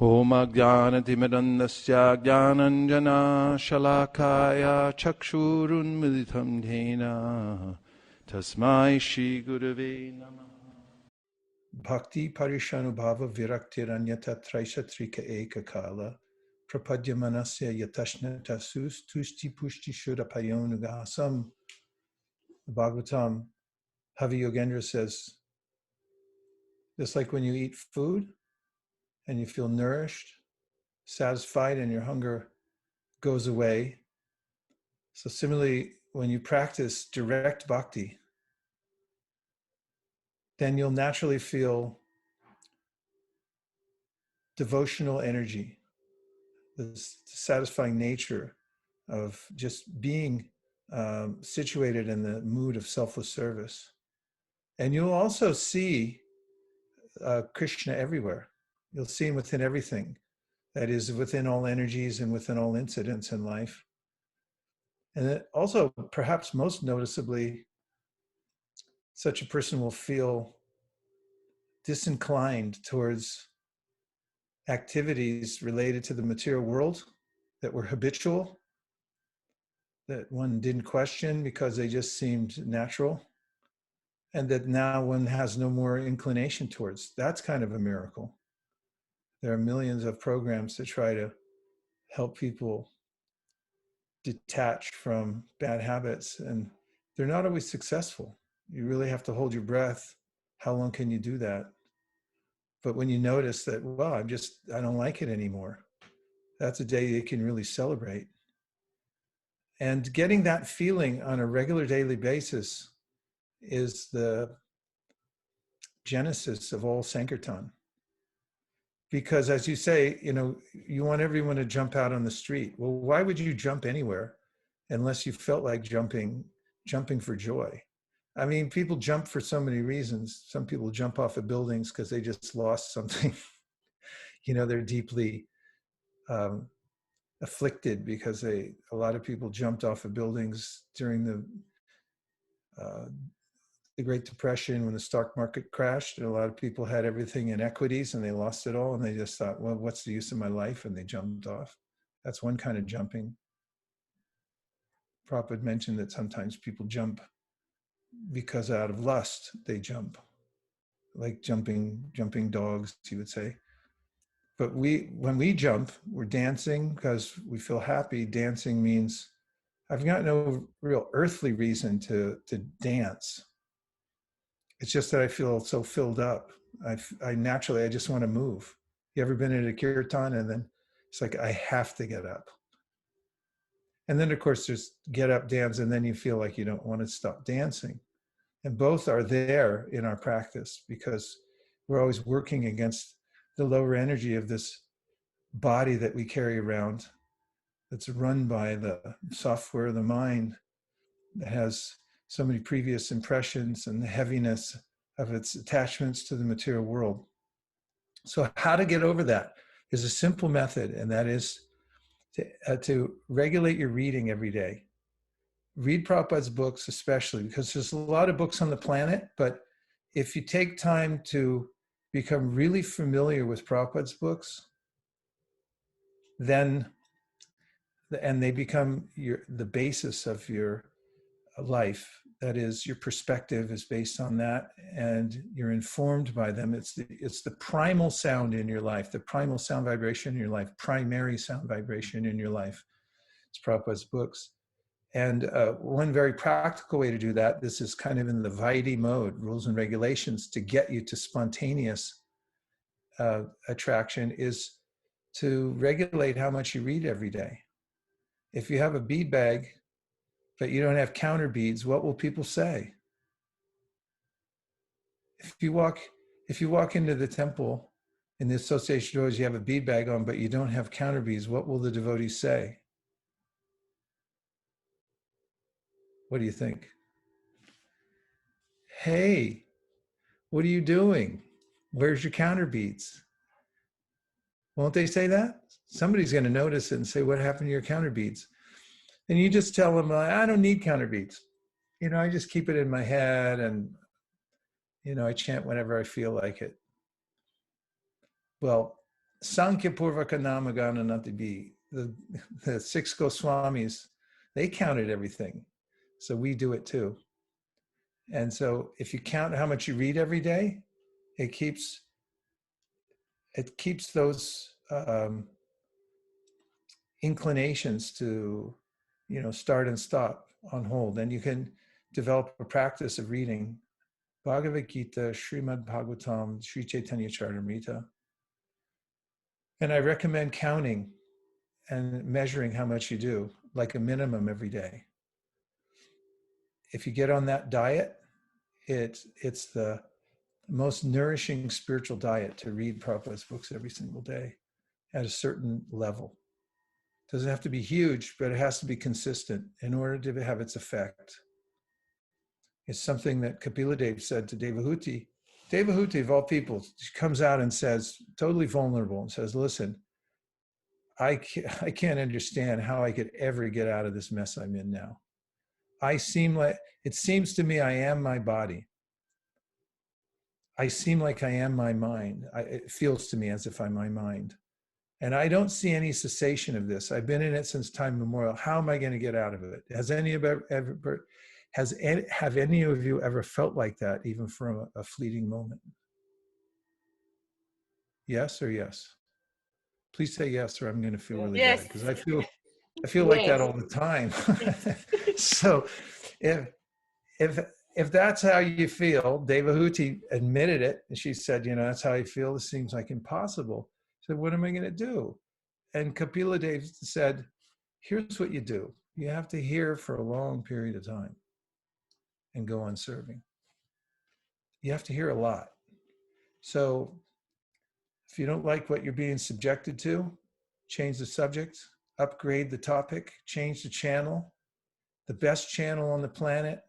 Om Ajnanatimirandasya Jnananjana Shalakaya Chakshurunmilitam Dhena Tasmai Shri Gurave Namah. Bhakti Parishanubhava Viraktiranyata Traishatrika Eka Kala Prapadya Manasya Yatashna Tasus Tushti Pushti Shuddhapayonugasam. Bhagavatam, Havi Yogendra says, just like when you eat food and you feel nourished, satisfied, and your hunger goes away. So similarly, when you practice direct bhakti, then you'll naturally feel devotional energy, the satisfying nature of just being situated in the mood of selfless service. And you'll also see Krishna everywhere. You'll see him within everything. That is, within all energies and within all incidents in life. And also, perhaps most noticeably, such a person will feel disinclined towards activities related to the material world that were habitual, that one didn't question because they just seemed natural, and that now one has no more inclination towards. That's kind of a miracle. There are millions of programs to try to help people detach from bad habits, and they're not always successful. You really have to hold your breath. How long can you do that? But when you notice that, well, I don't like it anymore, that's a day you can really celebrate. And getting that feeling on a regular daily basis is the genesis of all Sankirtan. Because as you say, you want everyone to jump out on the street. Well, why would you jump anywhere unless you felt like jumping for joy? I mean, people jump for so many reasons. Some people jump off of buildings because they just lost something. They're deeply afflicted because a lot of people jumped off of buildings during the Great Depression when the stock market crashed. And a lot of people had everything in equities and they lost it all. And they just thought, well, what's the use of my life? And they jumped off. That's one kind of jumping. Prabhupada mentioned that sometimes people jump because out of lust, they jump. Like jumping dogs, you would say. But when we jump, we're dancing because we feel happy. Dancing means I've got no real earthly reason to dance. It's just that I feel so filled up. I naturally just want to move. You ever been at a kirtan and then it's like, I have to get up. And then of course there's get up, dance, and then you feel like you don't want to stop dancing. And both are there in our practice because we're always working against the lower energy of this body that we carry around that's run by the software of the mind that has so many previous impressions and the heaviness of its attachments to the material world. So how to get over that is a simple method, and that is to regulate your reading every day. Read Prabhupada's books especially, because there's a lot of books on the planet, but if you take time to become really familiar with Prabhupada's books, then, and they become the basis of your life. That is, your perspective is based on that, and you're informed by them. It's the primal sound in your life, the primal sound vibration in your life, primary sound vibration in your life. It's Prabhupada's books. And one very practical way to do that, this is kind of in the Vaidhi mode, rules and regulations, to get you to spontaneous attraction, is to regulate how much you read every day. If you have a bead bag, but you don't have counter beads, what will people say? If you walk into the temple in the association doors, you have a bead bag on, but you don't have counter beads, what will the devotees say? What do you think? Hey, what are you doing? Where's your counter beads? Won't they say that? Somebody's going to notice it and say, what happened to your counter beads? And you just tell them, I don't need counter beads. I just keep it in my head and, I chant whenever I feel like it. Well, Sankhya Purvaka Namagana Natibi, the six Goswamis, they counted everything. So we do it too. And so if you count how much you read every day, it keeps those inclinations to, start and stop on hold. And you can develop a practice of reading Bhagavad Gita, Srimad Bhagavatam, Sri Chaitanya Charitamrita. And I recommend counting and measuring how much you do, like a minimum every day. If you get on that diet, it's the most nourishing spiritual diet to read Prabhupada's books every single day at a certain level. It doesn't have to be huge, but it has to be consistent in order to have its effect. It's something that Kapila Dev said to Devahuti. Devahuti, of all people, comes out and says, totally vulnerable, and says, listen, I can't understand how I could ever get out of this mess I'm in now. It seems to me I am my body. I seem like I am my mind. It feels to me as if I'm my mind. And I don't see any cessation of this. I've been in it since time immemorial. How am I going to get out of it? Have any of you ever felt like that, even for a fleeting moment? Yes or yes? Please say yes, or I'm going to feel really bad, because I feel like that all the time. So if that's how you feel, Devahuti admitted it, and she said, that's how I feel. This seems like impossible. So what am I going to do? And Kapila Dev said, here's what you do. You have to hear for a long period of time and go on serving. You have to hear a lot. So if you don't like what you're being subjected to, change the subject, upgrade the topic, change the channel. The best channel on the planet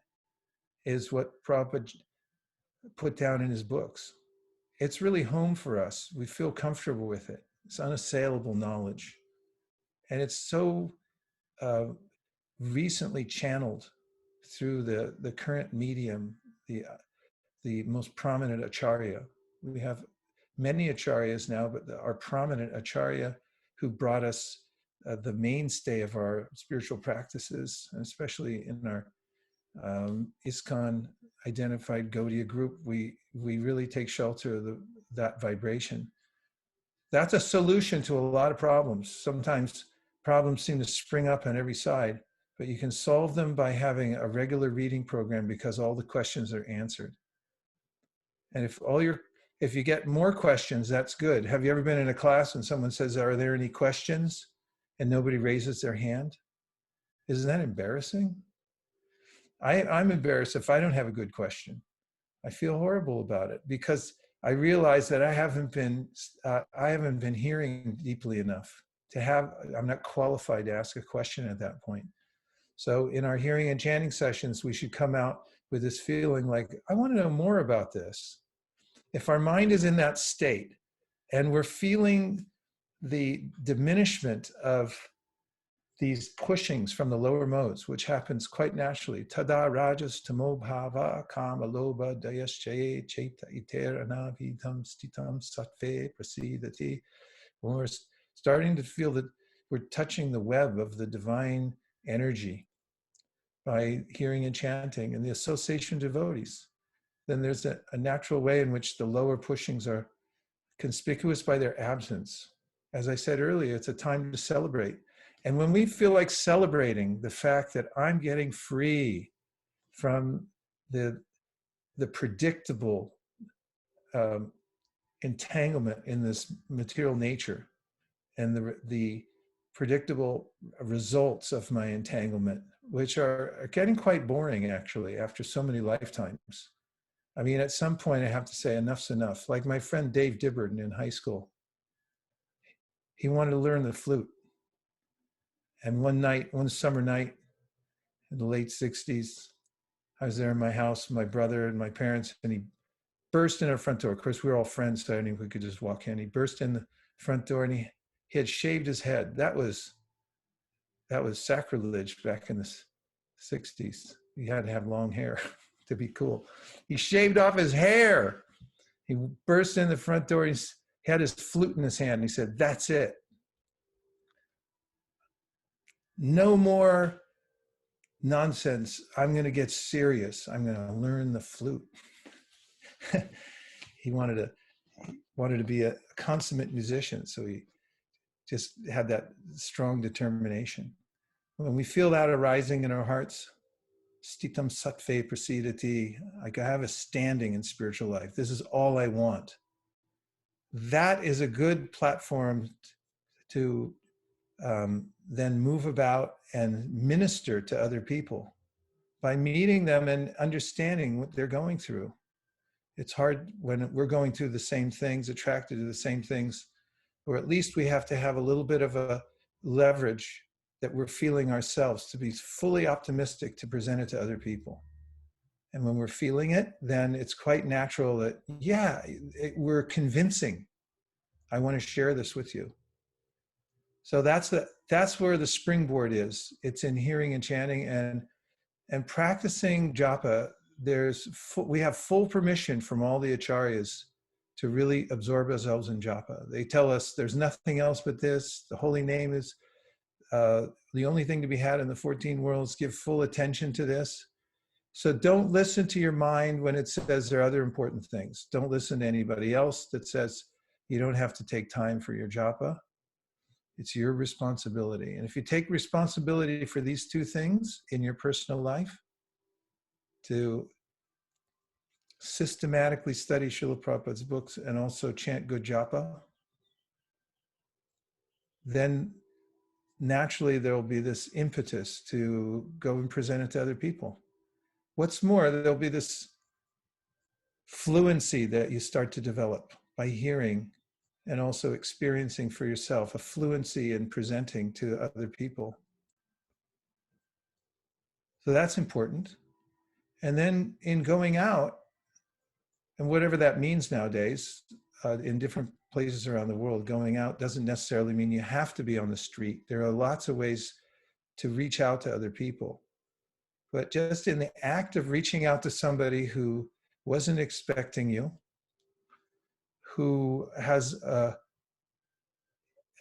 is what Prabhupada put down in his books. It's really home for us. We feel comfortable with it. It's unassailable knowledge. And it's so recently channeled through the current medium, the most prominent acharya. We have many acharyas now, but our prominent acharya who brought us the mainstay of our spiritual practices, and especially in our ISKCON identified Gaudiya group, we really take shelter of that vibration. That's a solution to a lot of problems. Sometimes problems seem to spring up on every side, but you can solve them by having a regular reading program, because all the questions are answered. And if you get more questions, that's good. Have you ever been in a class and someone says, are there any questions? And nobody raises their hand? Isn't that embarrassing? I'm embarrassed if I don't have a good question. I feel horrible about it, because I realize that I haven't been hearing deeply enough I'm not qualified to ask a question at that point. So in our hearing and chanting sessions, we should come out with this feeling like, I want to know more about this. If our mind is in that state and we're feeling the diminishment of these pushings from the lower modes, which happens quite naturally. Tada rajas tamo bhava kama loba dayaschaye cheta iter anavidam stitam sattve prasidati. When we're starting to feel that we're touching the web of the divine energy by hearing and chanting and the association of devotees, then there's a natural way in which the lower pushings are conspicuous by their absence. As I said earlier, it's a time to celebrate. And when we feel like celebrating the fact that I'm getting free from the predictable entanglement in this material nature, and the predictable results of my entanglement, which are getting quite boring, actually, after so many lifetimes. I mean, at some point I have to say enough's enough. Like my friend Dave Dibberton in high school, he wanted to learn the flute. And one summer night in the late 60s, I was there in my house, my brother and my parents, and he burst in our front door. Of course, we were all friends, so I knew we could just walk in. He burst in the front door, and he had shaved his head. That was sacrilege back in the 60s. He had to have long hair to be cool. He shaved off his hair. He burst in the front door. He had his flute in his hand and he said, "That's it. No more nonsense. I'm going to get serious. I'm going to learn the flute." He wanted to be a consummate musician, so he just had that strong determination. When we feel that arising in our hearts, stitam sattve prasidati, I have a standing in spiritual life. This is all I want. That is a good platform to then move about and minister to other people by meeting them and understanding what they're going through. It's hard when we're going through the same things, attracted to the same things, or at least we have to have a little bit of a leverage that we're feeling ourselves to be fully optimistic to present it to other people. And when we're feeling it, then it's quite natural that, yeah, we're convincing. I want to share this with you. So that's where the springboard is. It's in hearing and chanting and practicing japa. We have full permission from all the acharyas to really absorb ourselves in japa. They tell us there's nothing else but this. The holy name is the only thing to be had in the 14 worlds. Give full attention to this. So don't listen to your mind when it says there are other important things. Don't listen to anybody else that says you don't have to take time for your japa. It's your responsibility. And if you take responsibility for these two things in your personal life, to systematically study Srila Prabhupada's books and also chant good japa, then naturally there will be this impetus to go and present it to other people. What's more, there'll be this fluency that you start to develop by hearing and also experiencing for yourself, a fluency in presenting to other people. So that's important. And then in going out, and whatever that means nowadays, in different places around the world, going out doesn't necessarily mean you have to be on the street. There are lots of ways to reach out to other people. But just in the act of reaching out to somebody who wasn't expecting you, who has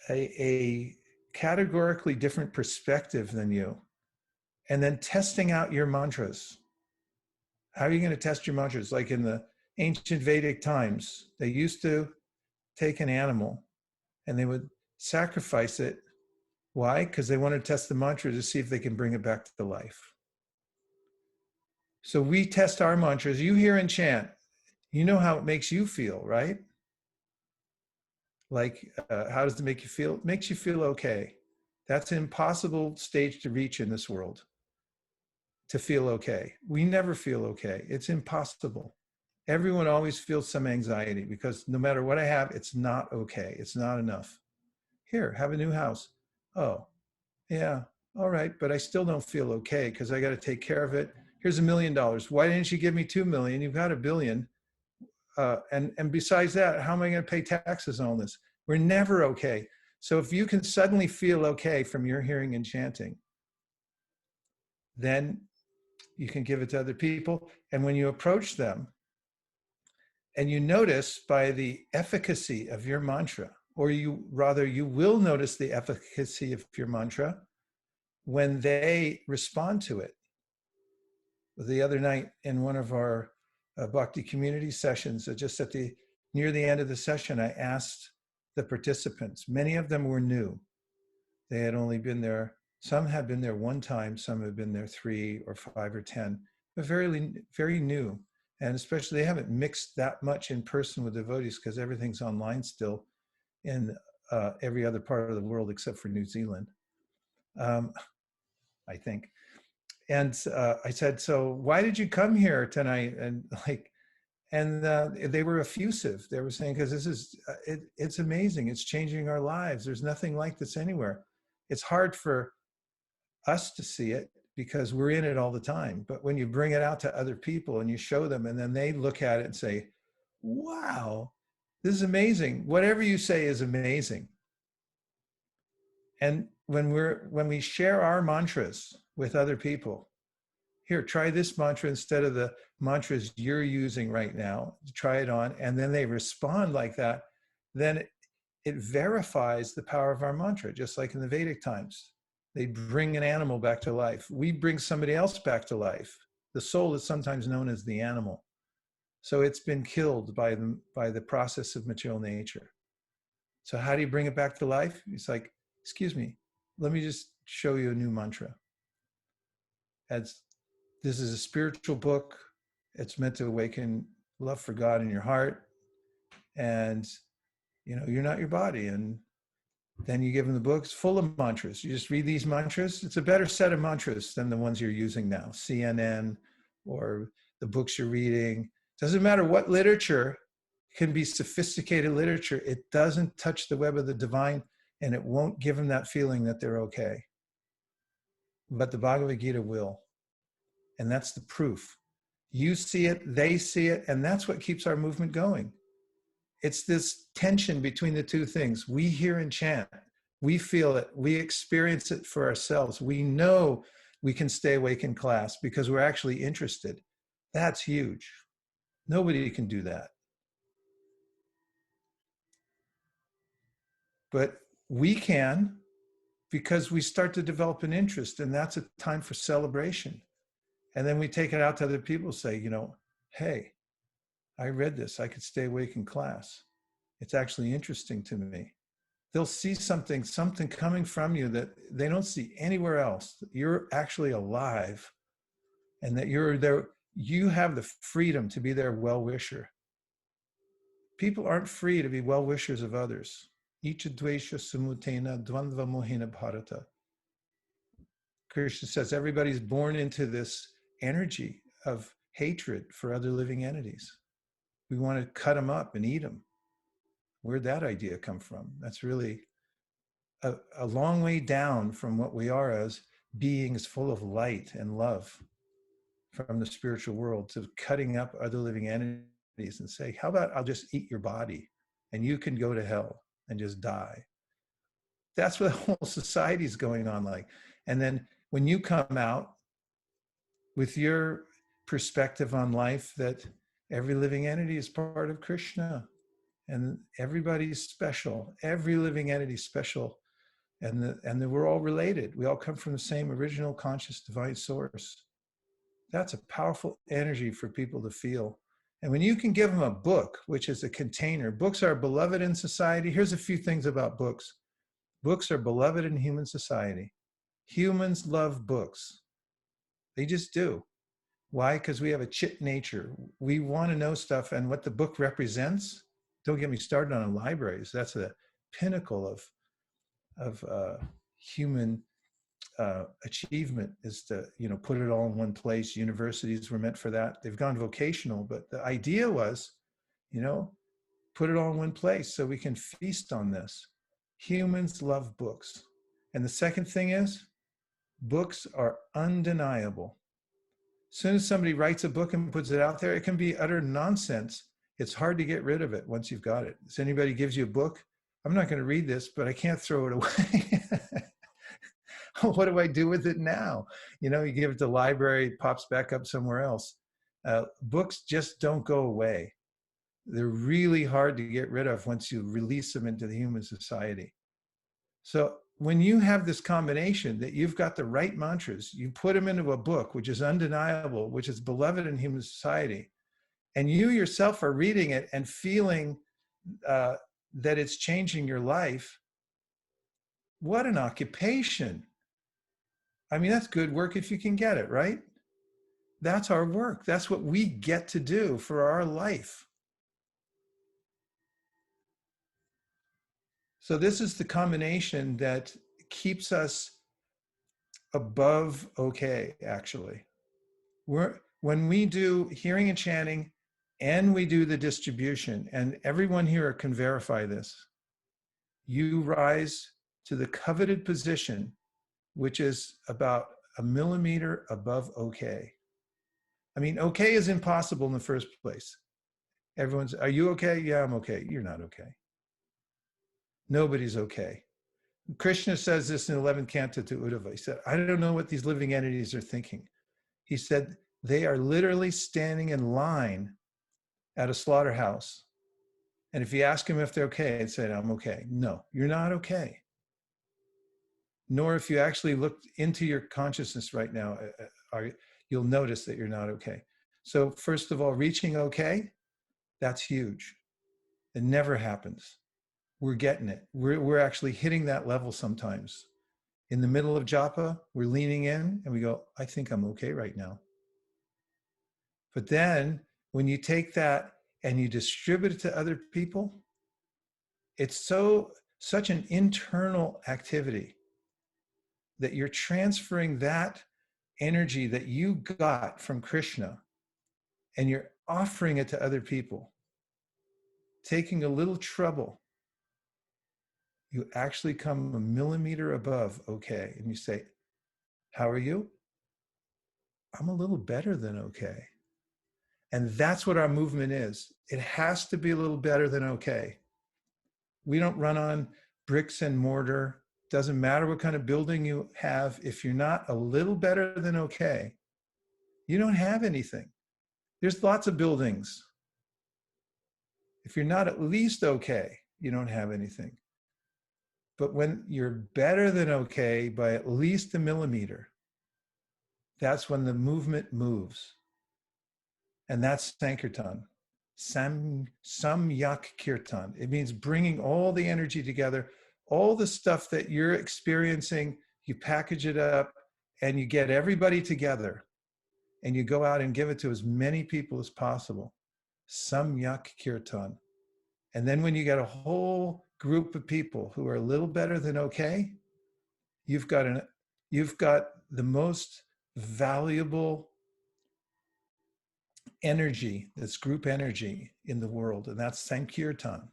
a categorically different perspective than you, and then testing out your mantras. How are you going to test your mantras? Like in the ancient Vedic times, they used to take an animal and they would sacrifice it. Why? Because they wanted to test the mantra to see if they can bring it back to life. So we test our mantras. You hear and chant. You know how it makes you feel, right? Like, how does it make you feel? It makes you feel okay. That's an impossible stage to reach in this world, to feel okay. We never feel okay. It's impossible. Everyone always feels some anxiety because no matter what I have, it's not okay. It's not enough. Here, have a new house. Oh, yeah, all right, but I still don't feel okay because I got to take care of it. Here's $1 million. Why didn't you give me 2 million? You've got $1 billion. And besides that, how am I going to pay taxes on all this? We're never okay. So if you can suddenly feel okay from your hearing and chanting, then you can give it to other people. And when you approach them, and you notice by the efficacy of your mantra, or you will notice the efficacy of your mantra when they respond to it. The other night in one of our Bhakti community sessions, just near the end of the session, I asked the participants, many of them were new. They had only been there, some had been there one time, some had been there 3 or 5 or 10, but very, very new. And especially they haven't mixed that much in person with devotees because everything's online still in every other part of the world except for New Zealand, I think. And I said, so why did you come here tonight? And they were effusive. They were saying, because this is, it's amazing. It's changing our lives. There's nothing like this anywhere. It's hard for us to see it because we're in it all the time. But when you bring it out to other people and you show them, and then they look at it and say, wow, this is amazing. Whatever you say is amazing. And when we share our mantras with other people, here, try this mantra instead of the mantras you're using right now, try it on, and then they respond like that, then it verifies the power of our mantra, just like in the Vedic times. They bring an animal back to life. We bring somebody else back to life. The soul is sometimes known as the animal. So it's been killed by the process of material nature. So how do you bring it back to life? It's like, excuse me, let me just show you a new mantra. As this is a spiritual book. It's meant to awaken love for God in your heart. And, you're not your body. And then you give them the books full of mantras. You just read these mantras. It's a better set of mantras than the ones you're using now, CNN or the books you're reading. Doesn't matter what literature, can be sophisticated literature. It doesn't touch the web of the divine, and it won't give them that feeling that they're okay. But the Bhagavad Gita will. And that's the proof. You see it, they see it, and that's what keeps our movement going. It's this tension between the two things. We hear and chant. We feel it. We experience it for ourselves. We know we can stay awake in class because we're actually interested. That's huge. Nobody can do that. But we can, because we start to develop an interest, and that's a time for celebration. And then we take it out to other people, say, hey, I read this. I could stay awake in class. It's actually interesting to me. They'll see something coming from you that they don't see anywhere else. You're actually alive, and that you're there. You have the freedom to be their well-wisher. People aren't free to be well-wishers of others. Icha dvesha samutena dvandva mohina bharata. Krishna says everybody's born into this energy of hatred for other living entities. We want to cut them up and eat them. Where'd that idea come from? That's really a long way down from what we are as beings full of light and love from the spiritual world, to cutting up other living entities and say, how about I'll just eat your body and you can go to hell and just die. That's what the whole society is going on like. And then when you come out with your perspective on life, that every living entity is part of Krishna and everybody's special, every living entity is special, and that we're all related. We all come from the same original conscious divine source. That's a powerful energy for people to feel. And when you can give them a book, which is a container, books are beloved in society. Here's a few things about books. Books are beloved in human society. Humans love books. They just do. Why? Because we have a chit nature. We want to know stuff, and what the book represents. Don't get me started on libraries. That's a pinnacle of human achievement, is to put it all in one place. Universities were meant for that. They've gone vocational, but the idea was, put it all in one place so we can feast on this. Humans love books. And the second thing is, books are undeniable. As soon as somebody writes a book and puts it out there, it can be utter nonsense. It's hard to get rid of it once you've got it. If anybody gives you a book, I'm not going to read this, but I can't throw it away. What do I do with it now? You give it to the library, it pops back up somewhere else. Books just don't go away. They're really hard to get rid of once you release them into the human society. So when you have this combination that you've got the right mantras, you put them into a book, which is undeniable, which is beloved in human society, and you yourself are reading it and feeling that it's changing your life, what an occupation. I mean, that's good work if you can get it, right? That's our work. That's what we get to do for our life. So this is the combination that keeps us above okay, actually. When we do hearing and chanting, and we do the distribution, and everyone here can verify this, you rise to the coveted position, which is about a millimeter above okay. I mean, okay is impossible in the first place. Everyone's, are you okay? Yeah, I'm okay. You're not okay. Nobody's okay. Krishna says this in 11th canto to Uddhava. He said, I don't know what these living entities are thinking. He said, they are literally standing in line at a slaughterhouse, And if you ask them if they're okay, they say, I'm okay. No, you're not okay. Nor if you actually look into your consciousness right now, you'll notice that you're not okay. So first of all, reaching okay, that's huge. It never happens. We're getting it. We're actually hitting that level sometimes. In the middle of japa, we're leaning in and we go, I think I'm okay right now. But then when you take that and you distribute it to other people, it's such an internal activity that you're transferring that energy that you got from Krishna and you're offering it to other people, taking a little trouble. You actually come a millimeter above okay. And you say, how are you? I'm a little better than okay. And that's what our movement is. It has to be a little better than okay. We don't run on bricks and mortar. Doesn't matter what kind of building you have. If you're not a little better than okay, you don't have anything. There's lots of buildings. If you're not at least okay, you don't have anything. But when you're better than okay by at least a millimeter, that's when the movement moves. And that's Sankirtan. Samyak Kirtan. It means bringing all the energy together, all the stuff that you're experiencing, you package it up and you get everybody together and you go out and give it to as many people as possible. Samyak Kirtan. And then when you get a whole group of people who are a little better than okay, you've got the most valuable energy, this group energy in the world, and that's Sankirtan.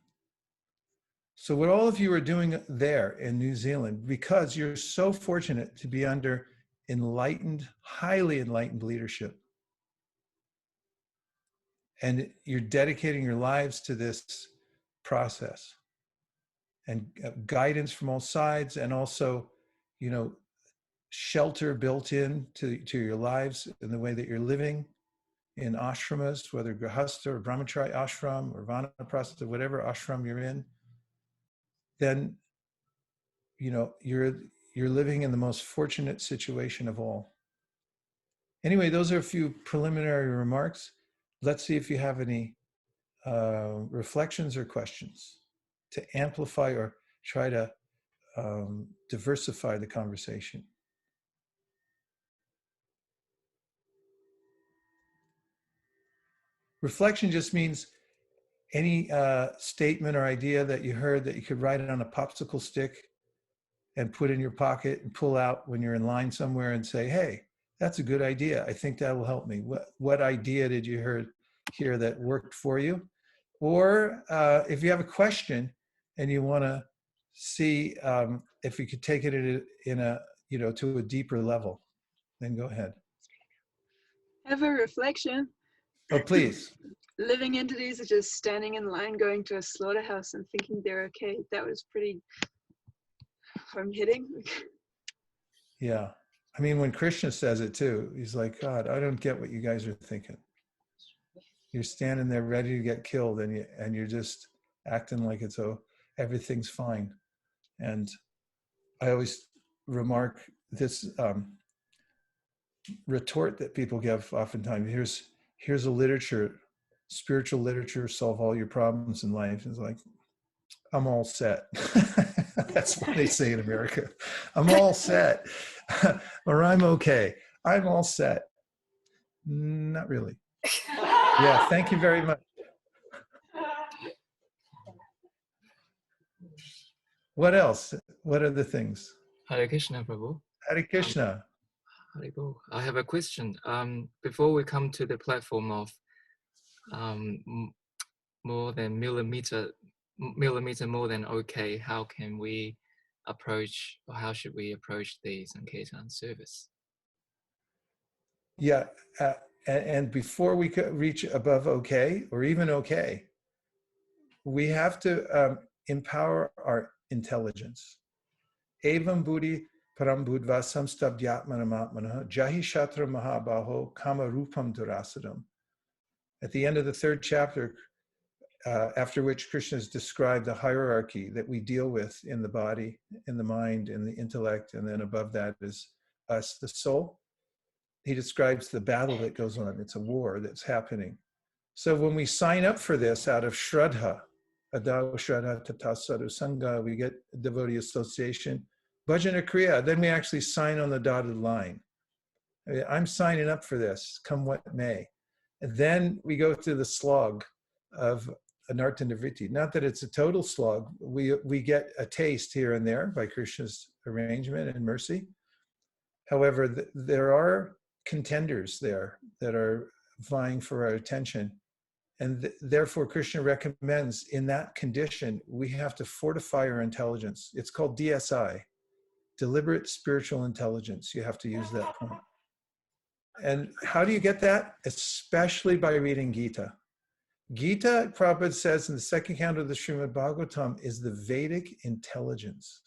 So what all of you are doing there in New Zealand, because you're so fortunate to be under enlightened, highly enlightened leadership, and you're dedicating your lives to this process and guidance from all sides, and also, shelter built in to your lives in the way that you're living in ashramas, whether grahastha or brahmachari ashram or vanaprastha, whatever ashram you're in, then you're living in the most fortunate situation of all. Anyway, those are a few preliminary remarks. Let's see if you have any reflections or questions to amplify or try to diversify the conversation. Reflection just means any statement or idea that you heard that you could write it on a popsicle stick and put in your pocket and pull out when you're in line somewhere and say, hey, that's a good idea. I think that will help me. What idea did you hear that worked for you? Or if you have a question and you want to see if you could take it in a, to a deeper level, then go ahead. I have a reflection. Oh, please. Living entities are just standing in line going to a slaughterhouse and thinking they're okay. That was pretty hard-hitting. Yeah. I mean, when Krishna says it too, he's like, God, I don't get what you guys are thinking. You're standing there ready to get killed and you're just acting like everything's fine. And I always remark this retort that people give oftentimes. Here's a literature, spiritual literature, solve all your problems in life. It's like, I'm all set. That's what they say in America. I'm all set. Or I'm okay. I'm all set. Not really. Yeah, thank you very much. What else? What are the things? Hare Krishna, Prabhu. Hare Krishna. Hare Go. I have a question. Before we come to the platform of more than millimeter more than okay, how can we approach, or how should we approach the Sankirtan service? Yeah, and before we could reach above okay, or even okay, we have to empower our intelligence. Evam buddhi param buddhva samstabdyatmanam jahi shatra mahabaho kama rupam durasadam. At the end of the third chapter, after which Krishna has described the hierarchy that we deal with in the body, in the mind, in the intellect, and then above that is us, the soul. He describes the battle that goes on. It's a war that's happening. So when we sign up for this out of Shraddha, Adao Shraddha Tata Sadhu Sangha, we get devotee association, Bhajana Kriya, then we actually sign on the dotted line. I'm signing up for this, come what may. And then we go through the slog of Anartha Nivritti. Not that it's a total slog. We get a taste here and there by Krishna's arrangement and mercy. However, there are contenders there that are vying for our attention. And therefore, Krishna recommends in that condition, we have to fortify our intelligence. It's called DSI, deliberate spiritual intelligence. You have to use that point. And how do you get that? Especially by reading Gita. Gita, Prabhupada says in the second canto of the Srimad Bhagavatam, is the Vedic intelligence.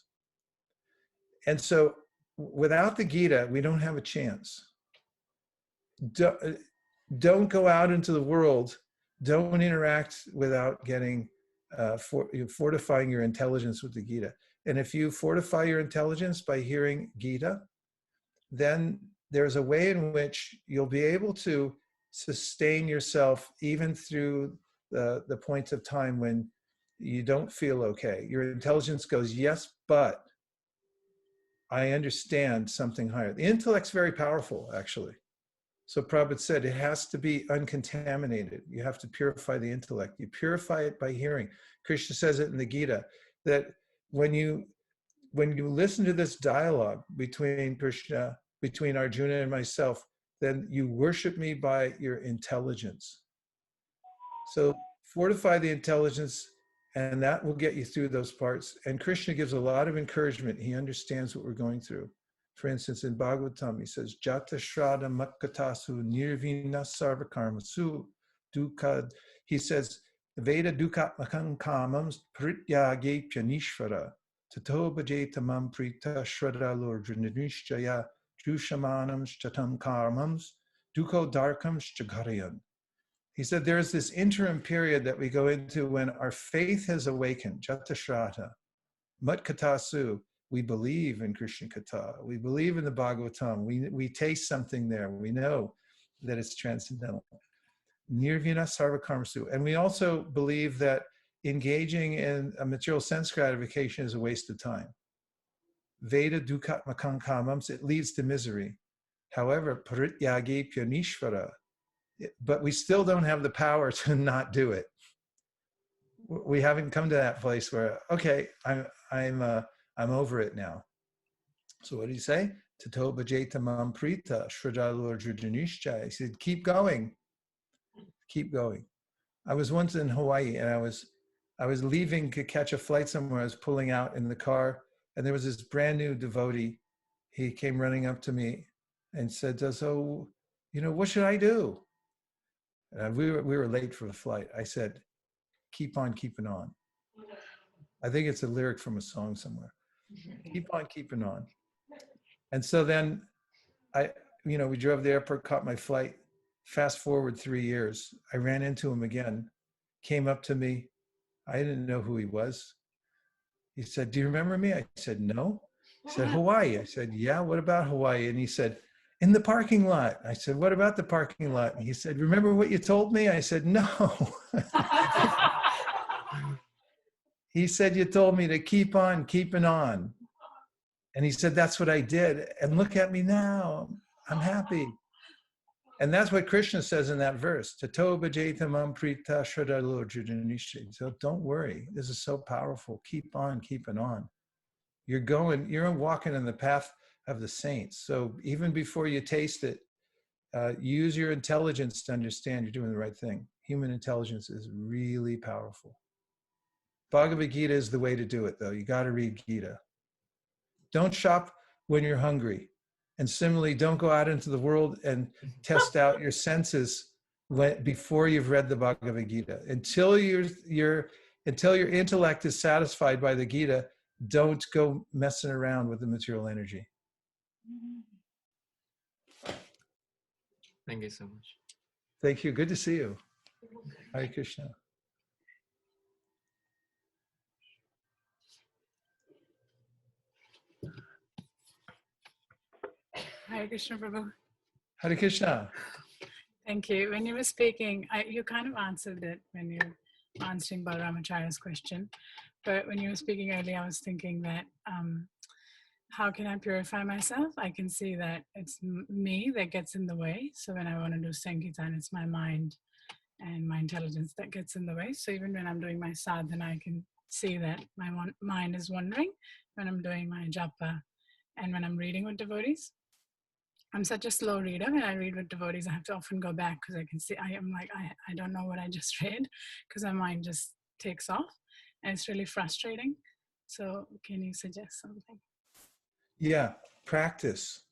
And so without the Gita, we don't have a chance. Don't go out into the world. Don't interact without getting, fortifying your intelligence with the Gita. And if you fortify your intelligence by hearing Gita, then there's a way in which you'll be able to sustain yourself even through the points of time when you don't feel okay. Your intelligence goes, yes, but I understand something higher. The intellect's very powerful, actually. So Prabhupada said it has to be uncontaminated. You have to purify the intellect. You purify it by hearing. Krishna says it in the Gita, that when you listen to this dialogue between Krishna, between Arjuna and myself, then you worship me by your intelligence. So fortify the intelligence, and that will get you through those parts. And Krishna gives a lot of encouragement. He understands what we're going through. For instance, in Bhagavatam, he says, Jata Shraddha Makkatasu Nirvina Sarvakarmasu Dukha. He says, Veda Dukatmakam Kamams Prityage Pyanishvara Tato Bhajetamam Prita Shraddha Lordranishjaya Jushamanams Chatam Karmams Duko Darkams Chagarayan. He said there's this interim period that we go into when our faith has awakened, Jata Shraddha, Mat Katasu. We believe in Krishna Katha. We believe in the Bhagavatam. We taste something there. We know that it's transcendental. Nirvina Sarvakarmasu. And we also believe that engaging in a material sense gratification is a waste of time. Veda Dukatmakam Kamams, it leads to misery. However, Parityage Pyanishvara, but we still don't have the power to not do it. We haven't come to that place where, okay, I'm over it now. So what did he say? Tato bhajeta mam prita shraddha. He said, keep going. Keep going. I was once in Hawaii and I was leaving to catch a flight somewhere. I was pulling out in the car and there was this brand new devotee. He came running up to me and said, so, what should I do? And we were late for the flight. I said, keep on keeping on. I think it's a lyric from a song somewhere. Keep on keeping on. And so then we drove to the airport, caught my flight. Fast forward 3 years, I ran into him again, came up to me. I didn't know who he was. He said, do you remember me? I said, no. He said, Hawaii. I said, yeah, what about Hawaii? And he said, in the parking lot. I said, what about the parking lot? And he said, remember what you told me? I said, no. He said, you told me to keep on keeping on. And he said, that's what I did. And look at me now. I'm happy. And that's what Krishna says in that verse. Tato bhajeta mam prita shraddha lorjudanishi. So don't worry. This is so powerful. Keep on keeping on. You're walking in the path of the saints. So even before you taste it, use your intelligence to understand you're doing the right thing. Human intelligence is really powerful. Bhagavad Gita is the way to do it, though. You got to read Gita. Don't shop when you're hungry. And similarly, don't go out into the world and test out your senses before you've read the Bhagavad Gita. Until your intellect is satisfied by the Gita, don't go messing around with the material energy. Thank you so much. Thank you. Good to see you. Hare Krishna. Hare Krishna Prabhu. Hare Krishna. Thank you. When you were speaking, you kind of answered it when you were answering Balaramacharya's question. But when you were speaking earlier, I was thinking that how can I purify myself? I can see that it's me that gets in the way. So when I want to do Sankirtan, it's my mind and my intelligence that gets in the way. So even when I'm doing my sadhana, I can see that my mind is wandering when I'm doing my japa and when I'm reading with devotees. I'm such a slow reader. When I read with devotees, I have to often go back because I can see, I'm like, I don't know what I just read because my mind just takes off and it's really frustrating. So can you suggest something? Yeah, practice.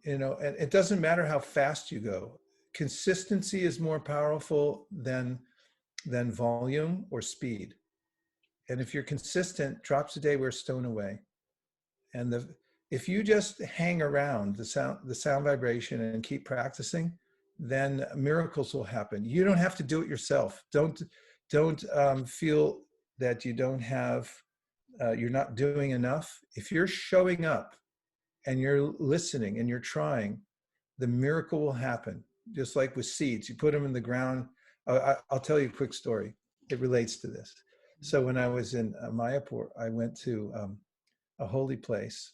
And it doesn't matter how fast you go. Consistency is more powerful than volume or speed. And if you're consistent, drops a day, we're a stone away. And if you just hang around the sound vibration and keep practicing, then miracles will happen. You don't have to do it yourself. Don't feel that you don't have, you're not doing enough. If you're showing up and you're listening and you're trying, the miracle will happen. Just like with seeds, you put them in the ground. I'll tell you a quick story. It relates to this. So when I was in Mayapur, I went to a holy place.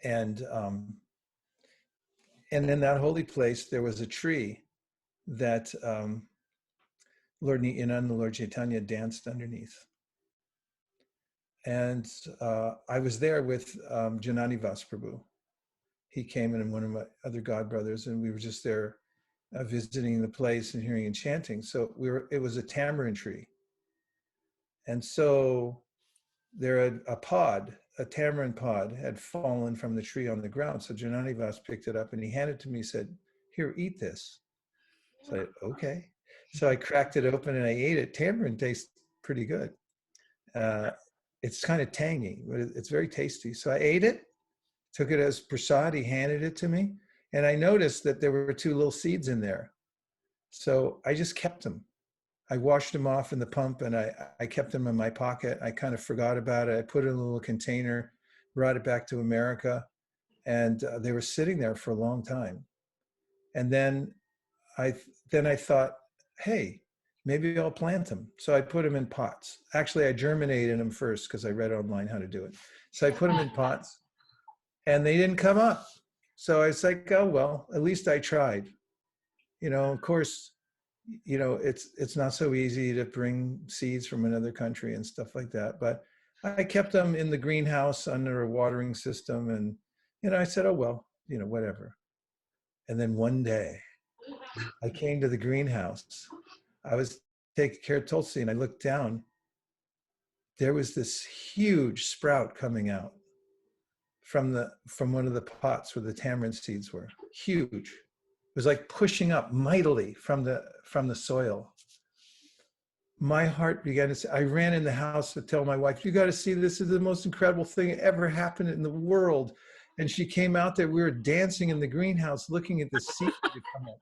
And in that holy place, there was a tree that Lord Nityananda and Lord Chaitanya danced underneath. And I was there with Janani Vaisesika. He came in and one of my other godbrothers, and we were just there visiting the place and hearing and chanting. So it was a tamarind tree. And so there had a tamarind pod had fallen from the tree on the ground. So Janani Vas picked it up and he handed it to me, said, "Here, eat this." So I said, okay. So I cracked it open and I ate it. Tamarind tastes pretty good. It's kind of tangy, but it's very tasty. So I ate it, took it as prasad. He handed it to me. And I noticed that there were 2 little seeds in there. So I just kept them. I washed them off in the pump and I kept them in my pocket. I kind of forgot about it. I put it in a little container, brought it back to America, and they were sitting there for a long time. And then I thought, hey, maybe I'll plant them. So I put them in pots. Actually, I germinated them first because I read online how to do it. So I put them in pots and they didn't come up. So I was like, oh, well, at least I tried. Of course, it's not so easy to bring seeds from another country and stuff like that. But I kept them in the greenhouse under a watering system. And, I said, oh, well, whatever. And then one day I came to the greenhouse. I was taking care of Tulsi and I looked down. There was this huge sprout coming out from one of the pots where the tamarind seeds were. Huge. It was like pushing up mightily from the soil. My heart began to say, I ran in the house to tell my wife, you got to see, this is the most incredible thing that ever happened in the world. And she came out there, we were dancing in the greenhouse, looking at the seed that come up.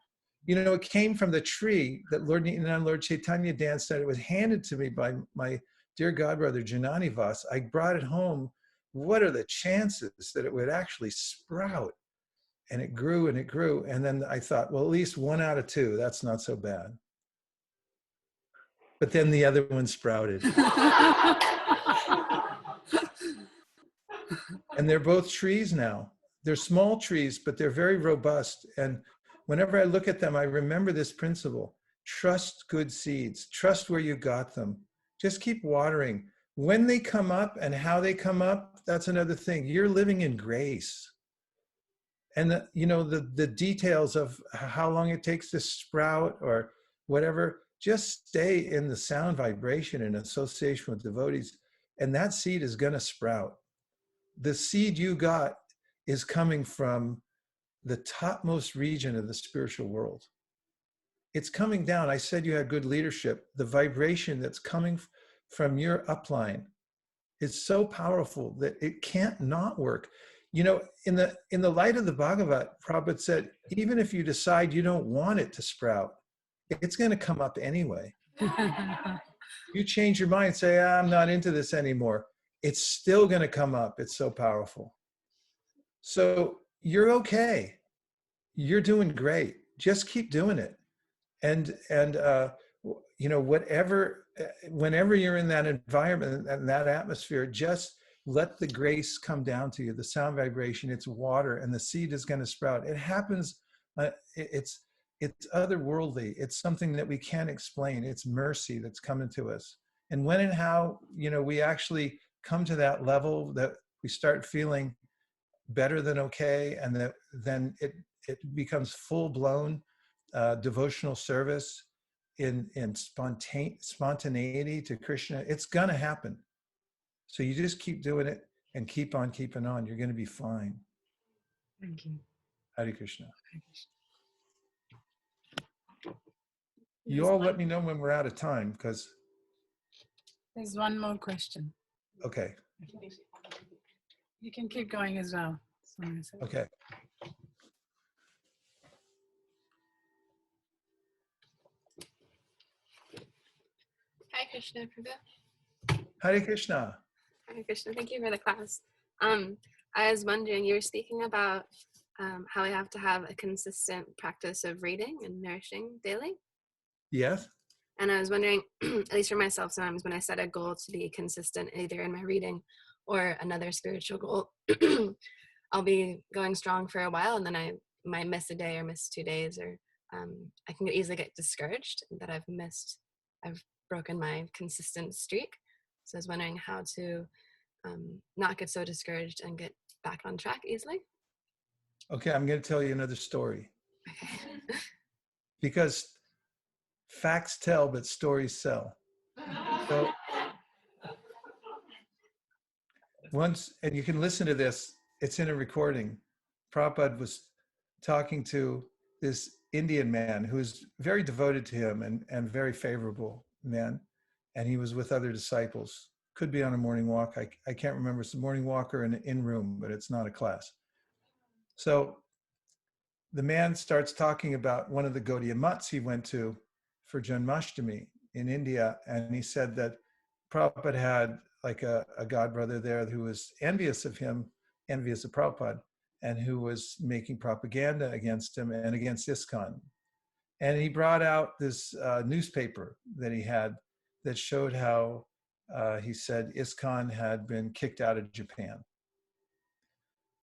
It came from the tree that Lord Nityananda and Lord Chaitanya danced at. It was handed to me by my dear godbrother, Janani Vas. I brought it home. What are the chances that it would actually sprout? And it grew and it grew. And then I thought, well, at least 1 out of 2, that's not so bad. But then the other one sprouted. And they're both trees now. They're small trees, but they're very robust. And whenever I look at them, I remember this principle. Trust good seeds. Trust where you got them. Just keep watering. When they come up and how they come up, that's another thing. You're living in grace. And the details of how long it takes to sprout or whatever, just stay in the sound vibration in association with devotees, and that seed is going to sprout. The seed you got is coming from the topmost region of the spiritual world. It's coming down. I said you had good leadership. The vibration that's coming from your upline is so powerful that it can't not work. In the light of the Bhagavad, Prabhupada said, even if you decide you don't want it to sprout, it's going to come up anyway. You change your mind, say, I'm not into this anymore. It's still going to come up. It's so powerful. So, you're okay. You're doing great. Just keep doing it. And whatever, whenever you're in that environment and that atmosphere, just let the grace come down to you. The sound vibration, it's water, and the seed is going to sprout. It happens. It's otherworldly. It's something that we can't explain. It's mercy that's coming to us. And when and how, we actually come to that level that we start feeling better than okay, and that then it becomes full-blown devotional service in spontaneity to Krishna. It's gonna happen. So you just keep doing it and keep on keeping on. You're gonna be fine. Thank you. Hare Krishna. Hare Krishna. You all let me know when we're out of time, because There's one more question. okay. You can keep going as well. Okay. Hi, Krishna Prabhu. Hare Krishna. Hi, Krishna. Thank you for the class. I was wondering, you were speaking about how we have to have a consistent practice of reading and nourishing daily. Yes. And I was wondering, at least for myself, sometimes when I set a goal to be consistent, either in my reading or another spiritual goal, I'll be going strong for a while, and then I might miss a day or miss 2 days, or I can easily get discouraged that I've broken my consistent streak. So I was wondering how to not get so discouraged and get back on track easily. Okay, I'm going to tell you another story. Okay. Because facts tell, but stories sell. So once, and you can listen to this, it's in a recording. Prabhupada was talking to this Indian man who's very devoted to him and very favorable man. And he was with other disciples. Could be on a morning walk. I can't remember. It's a morning walk or an in-room, but it's not a class. So the man starts talking about one of the Gaudiya mutts he went to for Janmashtami in India. And he said that Prabhupada had like a godbrother there who was envious of him, envious of Prabhupada, and who was making propaganda against him and against ISKCON. And he brought out this newspaper that he had that showed how he said ISKCON had been kicked out of Japan.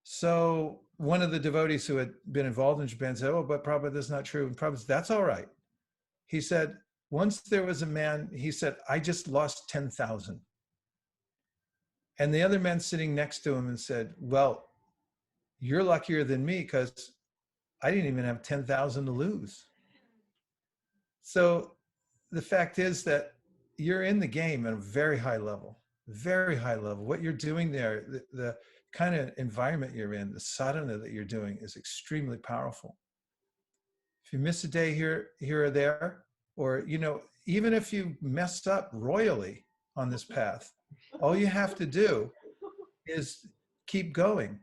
So one of the devotees who had been involved in Japan said, "Oh, but Prabhupada, that's not true." And Prabhupada said, "That's all right." He said, once there was a man, he said, "I just lost 10,000. And the other man sitting next to him and said, "Well, you're luckier than me because I didn't even have 10,000 to lose." So the fact is that you're in the game at a very high level, very high level. What you're doing there, the kind of environment you're in, the sadhana that you're doing is extremely powerful. If you miss a day here or there, or, even if you messed up royally on this path, all you have to do is keep going.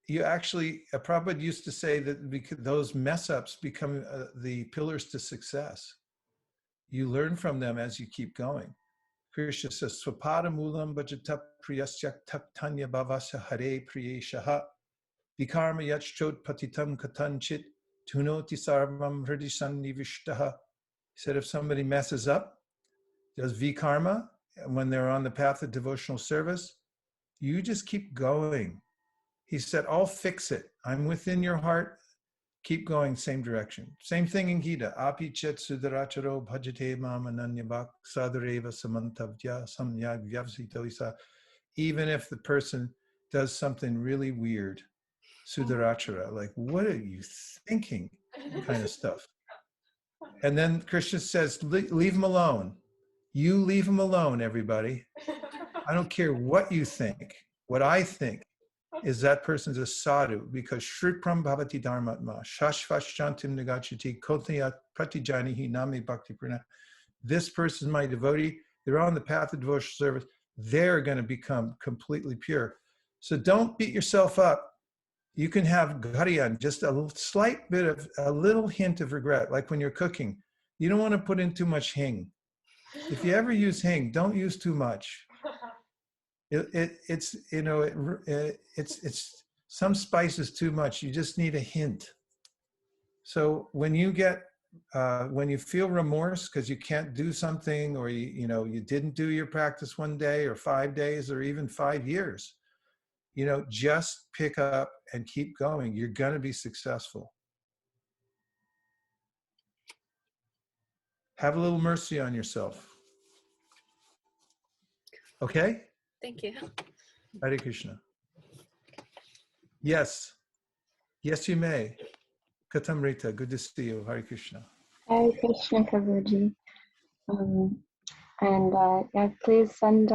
You actually, Prabhupada used to say that those mess ups become the pillars to success. You learn from them as you keep going. Krishna says, "Swapada mulam bhajata priyasya taktanya bhavasya hare priyeshaha vikarma yachchot patitam katanchit tunoti sarvam hridi sannivishtaha." He said, if somebody messes up, does vikarma, when they're on the path of devotional service, you just keep going. He said, "I'll fix it. I'm within your heart. Keep going, same direction." Same thing in Gita. Api chet sudaracharo bhajate mam ananyabhak sadareva samantavya samyag vyavsito isa. Even if the person does something really weird, sudarachara, like, what are you thinking, kind of stuff. And then Krishna says, leave him alone. You leave him alone, everybody. I don't care what you think. What I think is that person's a sadhu, because Shripram Bhavati Dharmatma, Shashvashantim Nagachati, Kotniyat Pratijanihi Nami Bhakti Prana. This person is my devotee. They're on the path of devotional service. They're going to become completely pure. So don't beat yourself up. You can have ghariyan, just a little hint of regret, like when you're cooking. You don't want to put in too much hing. If you ever use hing, don't use too much. It's Some spice is too much. You just need a hint. So when you feel remorse because you can't do something, or you didn't do your practice one day or 5 days or even 5 years, just pick up and keep going. You're going to be successful. Have a little mercy on yourself. Okay? Thank you. Hare Krishna. Yes. Yes, you may. Katamrita, good to see you. Hare Krishna. Hare Krishna, Prabhuji. Yeah, please send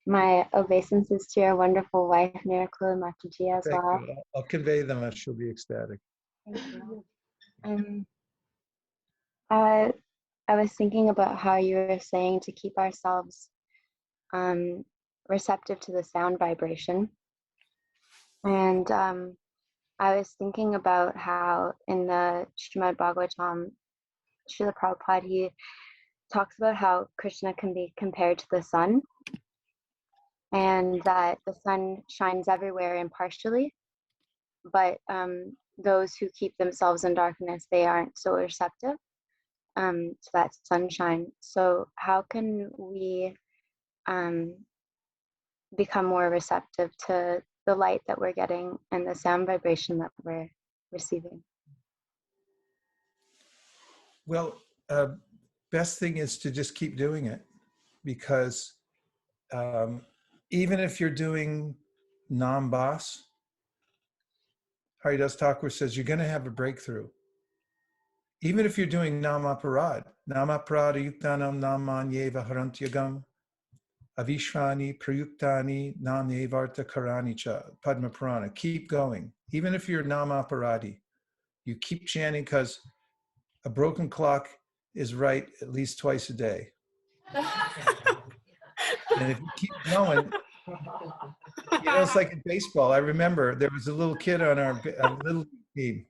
my obeisances to your wonderful wife, Miracle Mataji, as Thank well. you. I'll convey them and she'll be ecstatic. Thank you. I was thinking about how you were saying to keep ourselves receptive to the sound vibration. And I was thinking about how in the Srimad Bhagavatam, Srila Prabhupada, he talks about how Krishna can be compared to the sun, and that the sun shines everywhere impartially, but those who keep themselves in darkness, they aren't so receptive to that sunshine. So how can we become more receptive to the light that we're getting and the sound vibration that we're receiving? Well, best thing is to just keep doing it, because even if you're doing Nam-Bas, Haridas Thakur says you're going to have a breakthrough. Even if you're doing Namaparad, Namaparada Yuktanam Namanyeva Harantyagam, Avishvani Prayuktani Namyevarta Karanicha, Padma Purana. Keep going. Even if you're Namaparadi, you keep chanting, because a broken clock is right at least twice a day. And if you keep going, it's like in baseball. I remember there was a little kid on our little team.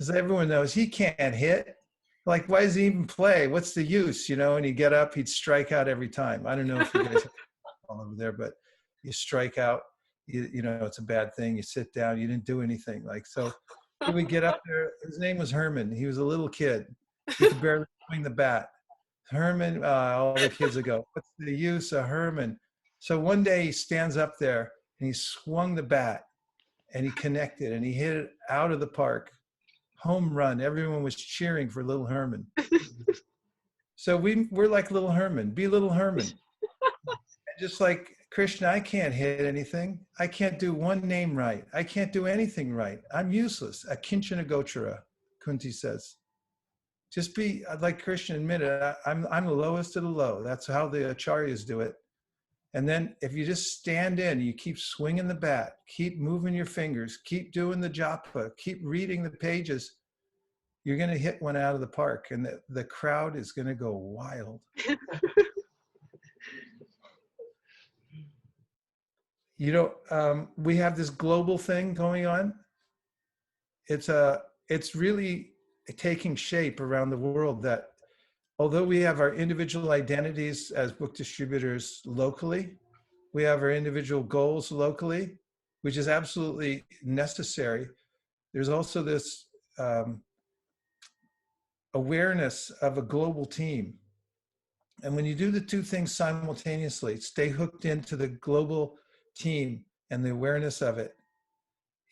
As everyone knows, he can't hit. Like, why does he even play? What's the use? And he'd get up, he'd strike out every time. I don't know if you guys have all over there, but you strike out, it's a bad thing. You sit down, you didn't do anything. So he would get up there. His name was Herman. He was a little kid. He could barely swing the bat. Herman, all the kids would go, what's the use of Herman? So one day he stands up there and he swung the bat and he connected and he hit it out of the park. Home run. Everyone was cheering for little Herman. So we're like little Herman. Be little Herman. And just like Krishna, I can't hit anything. I can't do one name right. I can't do anything right. I'm useless. Akinchana Gochara, Kunti says. Just be like Krishna admitted, I'm the lowest of the low. That's how the acharyas do it. And then if you just stand in, you keep swinging the bat, keep moving your fingers, keep doing the japa, keep reading the pages, you're going to hit one out of the park, and the crowd is going to go wild. We have this global thing going on. It's really taking shape around the world, that although we have our individual identities as book distributors locally, we have our individual goals locally, which is absolutely necessary. There's also this awareness of a global team. And when you do the two things simultaneously, stay hooked into the global team and the awareness of it,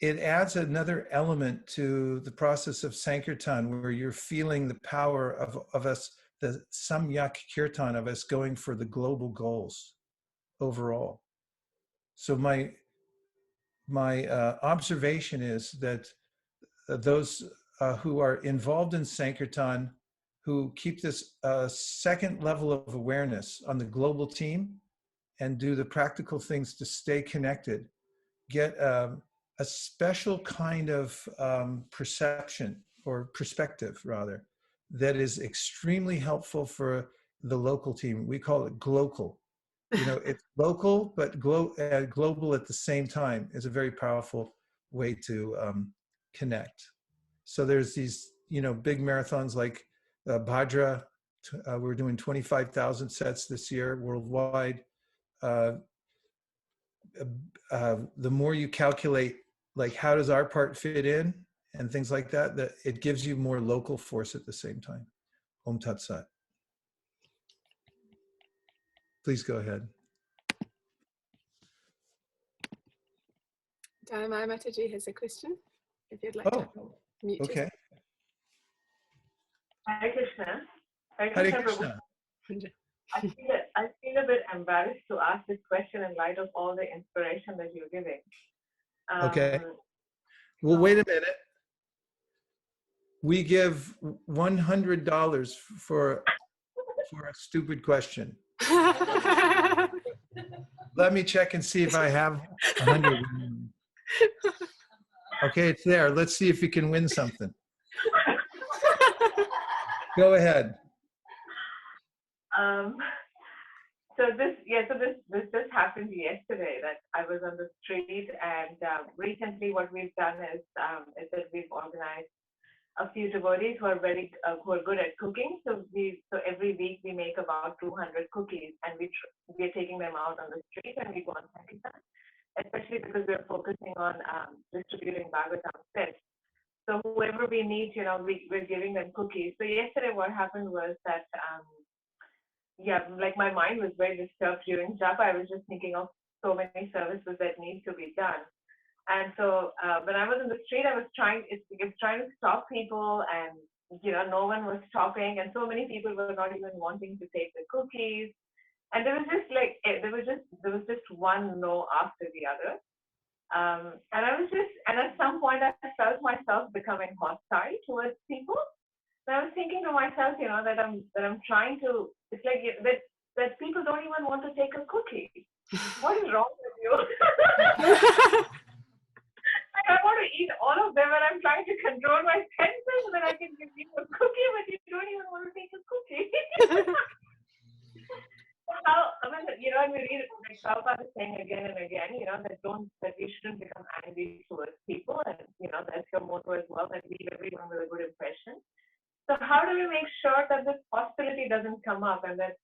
it adds another element to the process of Sankirtan, where you're feeling the power of us, the samyak kirtan of us going for the global goals overall. So my observation is that those who are involved in Sankirtan, who keep this second level of awareness on the global team and do the practical things to stay connected, get a special kind of perception, or perspective rather, that is extremely helpful for the local team. We call it glocal. It's local, but global at the same time is a very powerful way to connect. So there's these, big marathons like Bhadra. We're doing 25,000 sets this year worldwide. The more you calculate like how does our part fit in and things like that, that it gives you more local force at the same time. Om Tat Sat. Please go ahead. Dharma Mataji has a question, if you'd like to mute Okay. Hare Krishna. Hare Hare Krishna. Krishna. I feel a bit embarrassed to ask this question in light of all the inspiration that you're giving. Okay. Well, wait a minute. We give $100 for a stupid question. Let me check and see if I have 100. Okay, it's there. Let's see if you can win something. Go ahead. So this just happened yesterday, that I was on the street, and recently what we've done is that we've organized a few devotees who are good at cooking. So every week we make about 200 cookies, and we're taking them out on the street, and we go on Sankirtan, especially because we're focusing on distributing Bhagavatam sets. So whoever we meet, we're giving them cookies. So yesterday what happened was that like my mind was very disturbed during japa. I was just thinking of so many services that need to be done. And so when I was in the street, I was trying to stop people, and no one was stopping, and so many people were not even wanting to take the cookies. And there was just one no after the other. And at some point I felt myself becoming hostile towards people. And I was thinking to myself, that I'm trying to. It's like that people don't even want to take a cookie. What is wrong with you? I want to eat all of them, and I'm trying to control my senses, and then I can give you a cookie, but you don't even want to take a cookie. And we read it, like Prabhupada is saying again and again, that we shouldn't become angry towards people, and that's your motto as well, that leave everyone with a good impression. So how do we make sure that this hostility doesn't come up, and that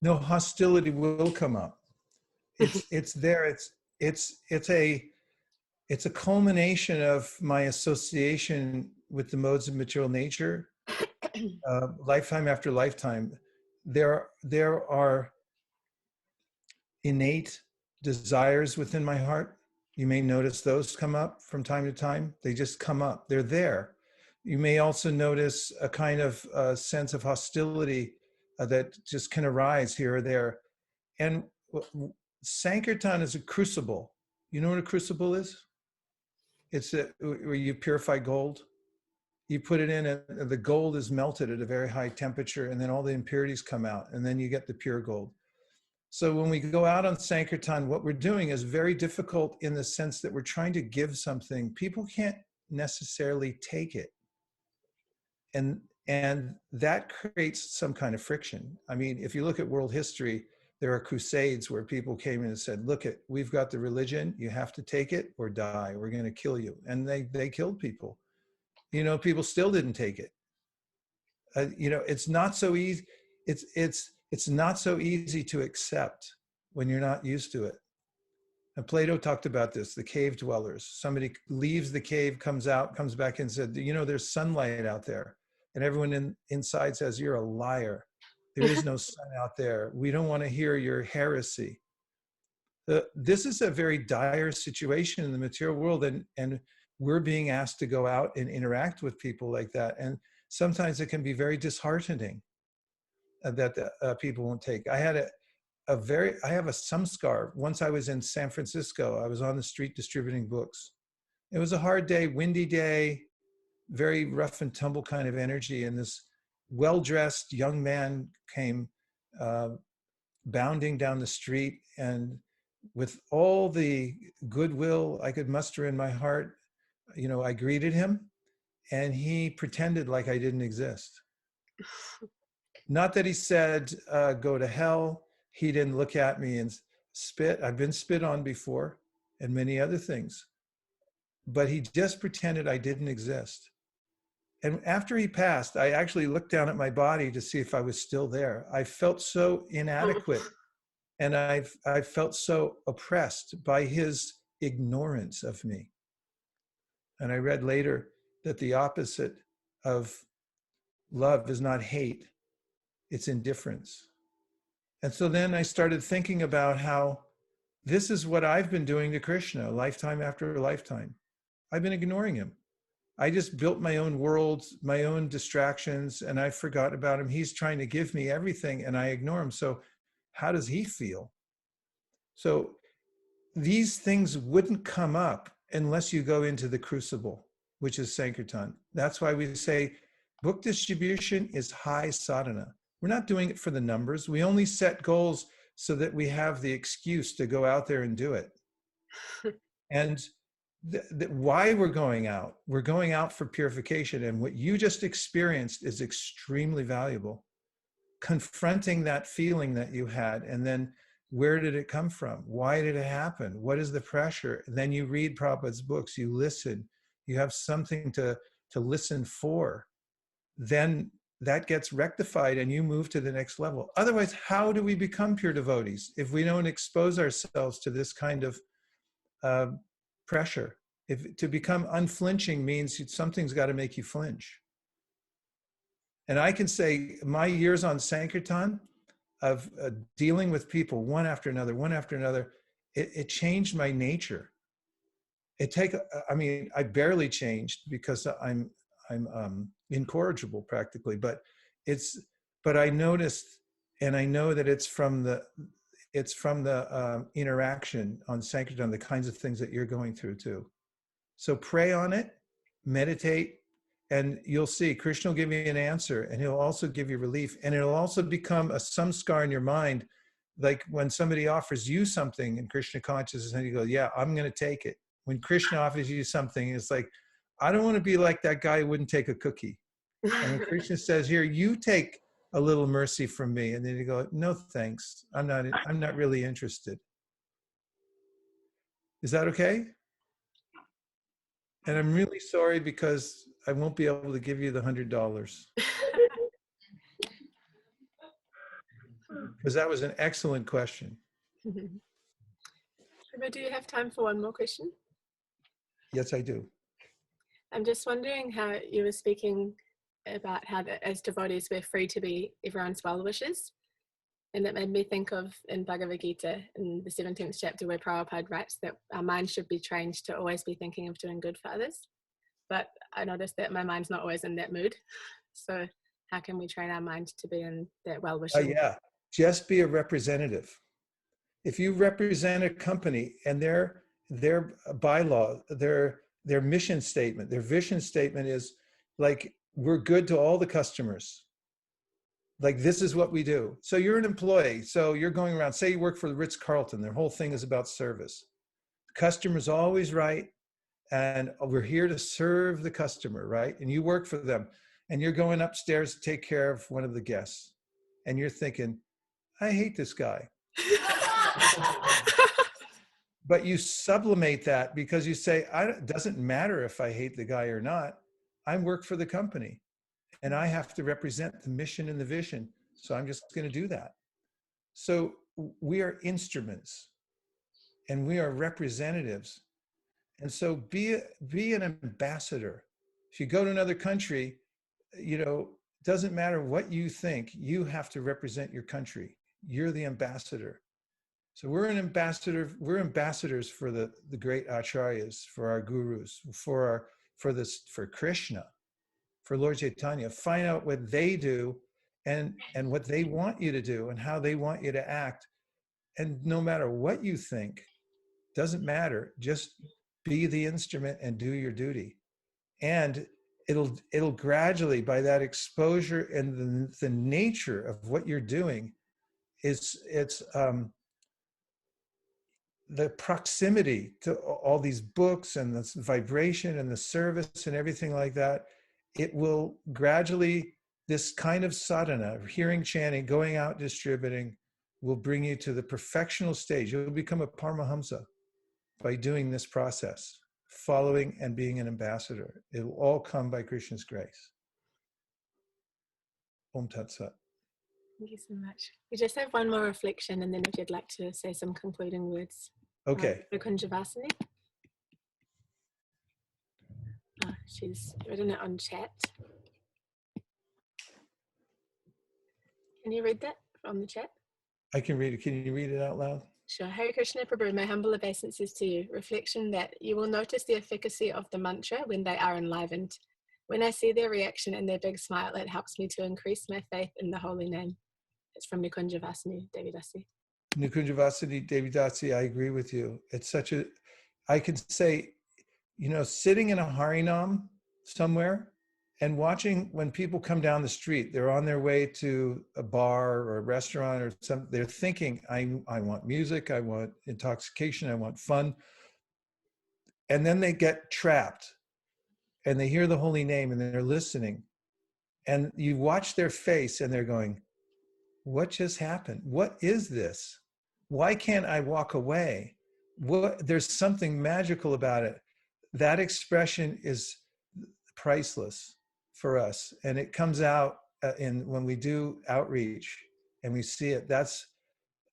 No, hostility will come up. It's there. It's a culmination of my association with the modes of material nature, lifetime after lifetime. There are innate desires within my heart. You may notice those come up from time to time. They just come up. They're there. You may also notice a kind of sense of hostility that just can arise here or there. And Sankirtan is a crucible. You know what a crucible is? It's where you purify gold. You put it in, and the gold is melted at a very high temperature, and then all the impurities come out, and then you get the pure gold. So when we go out on Sankirtan, what we're doing is very difficult in the sense that we're trying to give something. People can't necessarily take it. And that creates some kind of friction. I mean, if you look at world history, there are crusades where people came in and said, look, we've got the religion, you have to take it or die, we're going to kill you. And they killed people. People still didn't take it. It's not so easy. It's not so easy to accept when you're not used to it. And Plato talked about this, the cave dwellers. Somebody leaves the cave, comes out, comes back and said, there's sunlight out there. And everyone inside says, you're a liar. There is no sun out there. We don't want to hear your heresy. This is a very dire situation in the material world, and we're being asked to go out and interact with people like that. And sometimes it can be very disheartening that people won't take. I have a samskar. Once I was in San Francisco, I was on the street distributing books. It was a hard day, windy day, very rough and tumble kind of energy. And this well-dressed young man came bounding down the street, and with all the goodwill I could muster in my heart, I greeted him, and he pretended like I didn't exist. Not that he said, go to hell. He didn't look at me and spit. I've been spit on before and many other things. But he just pretended I didn't exist. And after he passed, I actually looked down at my body to see if I was still there. I felt so inadequate, and I felt so oppressed by his ignorance of me. And I read later that the opposite of love is not hate, it's indifference. And so then I started thinking about how this is what I've been doing to Krishna lifetime after lifetime. I've been ignoring him. I just built my own worlds, my own distractions, and I forgot about him. He's trying to give me everything and I ignore him. So how does he feel? So these things wouldn't come up unless you go into the crucible, which is Sankirtan. That's why we say book distribution is high sadhana. We're not doing it for the numbers. We only set goals so that we have the excuse to go out there and do it. And why we're going out for purification. And what you just experienced is extremely valuable. Confronting that feeling that you had, and then where did it come from? Why did it happen? What is the pressure? And then you read Prabhupada's books, you listen, you have something to listen for. Then that gets rectified and you move to the next level. Otherwise, how do we become pure devotees if we don't expose ourselves to this kind of pressure? If to become unflinching means something's got to make you flinch. And I can say my years on Sankirtan of dealing with people one after another, it changed my nature. I barely changed because I'm incorrigible practically, but I noticed, and I know that it's from the interaction on Sankirtan, the kinds of things that you're going through too. So pray on it, meditate, and you'll see Krishna will give you an answer, and he'll also give you relief, and it'll also become a samskar in your mind. Like when somebody offers you something in Krishna consciousness, and you go, yeah, I'm going to take it. When Krishna offers you something, it's like, I don't want to be like that guy who wouldn't take a cookie. And when Krishna says, here, you take a little mercy from me, and then you go, no, thanks. I'm not really interested. Is that okay? And I'm really sorry because I won't be able to give you the $100. Because that was an excellent question. But do you have time for one more question? Yes, I do. I'm just wondering how you were speaking about how as devotees we're free to be everyone's well wishes. And that made me think of in Bhagavad Gita in the 17th chapter where Prabhupada writes that our mind should be trained to always be thinking of doing good for others. But I noticed that my mind's not always in that mood. So how can we train our mind to be in that well-wishing? Yeah, just be a representative. If you represent a company and their bylaw, their mission statement, their vision statement is like, we're good to all the customers. Like, this is what we do. So you're an employee. So you're going around, say you work for the Ritz-Carlton, their whole thing is about service. The customer's always right. And we're here to serve the customer, right? And you work for them. And you're going upstairs to take care of one of the guests. And you're thinking, I hate this guy. But you sublimate that because you say, it doesn't matter if I hate the guy or not. I work for the company. And I have to represent the mission and the vision. So I'm just going to do that. So we are instruments and we are representatives. And so be an ambassador. If you go to another country, doesn't matter what you think, you have to represent your country. You're the ambassador. So we're an ambassador. We're ambassadors for the great acharyas, for our gurus, for Krishna, for Lord Chaitanya. Find out what they do and what they want you to do and how they want you to act. And no matter what you think, doesn't matter. Just be the instrument and do your duty. And it'll gradually, by that exposure and the nature of what you're doing, it's the proximity to all these books and the vibration and the service and everything like that. It will gradually, this kind of sadhana, hearing, chanting, going out, distributing, will bring you to the perfectional stage. You'll become a Paramahamsa by doing this process, following and being an ambassador. It will all come by Krishna's grace. Om Tat Sat. Thank you so much. We just have one more reflection, and then if you'd like to say some concluding words. Okay. The Kunjavasini. She's written it on chat. Can you read that from the chat? I can read it. Can you read it out loud? Sure. Hare Krishna Prabhu, my humble obeisances to you. Reflection that you will notice the efficacy of the mantra when they are enlivened. When I see their reaction and their big smile, it helps me to increase my faith in the holy name. It's from Nikunjavasini Devidasi. Nikunjavasini Devidasi, I agree with you. It's such a, I can say, you know, sitting in a Harinam somewhere and watching when people come down the street, they're on their way to a bar or a restaurant or something, they're thinking, I want music, I want intoxication, I want fun. And then they get trapped and they hear the holy name and they're listening. And you watch their face and they're going, what just happened? What is this? Why can't I walk away? There's something magical about it. That expression is priceless for us. And it comes out when we do outreach and we see it.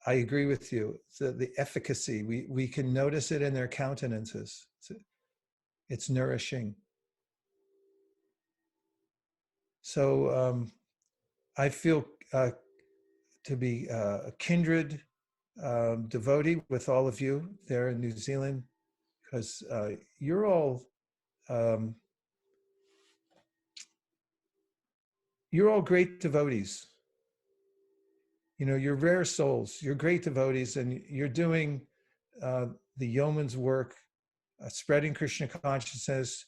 I agree with you. The efficacy, we can notice it in their countenances. It's nourishing. So I feel to be a kindred devotee with all of you there in New Zealand, because you're all great devotees. You know, you're rare souls. You're great devotees, and you're doing the yeoman's work, spreading Krishna consciousness,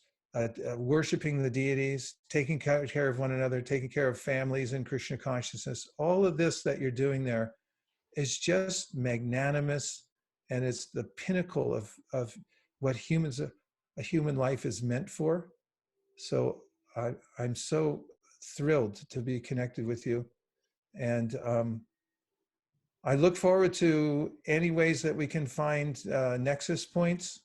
worshiping the deities, taking care of one another, taking care of families in Krishna consciousness. All of this that you're doing there is just magnanimous, and it's the pinnacle of what a human life is meant for. So I'm so thrilled to be connected with you, and I look forward to any ways that we can find nexus points.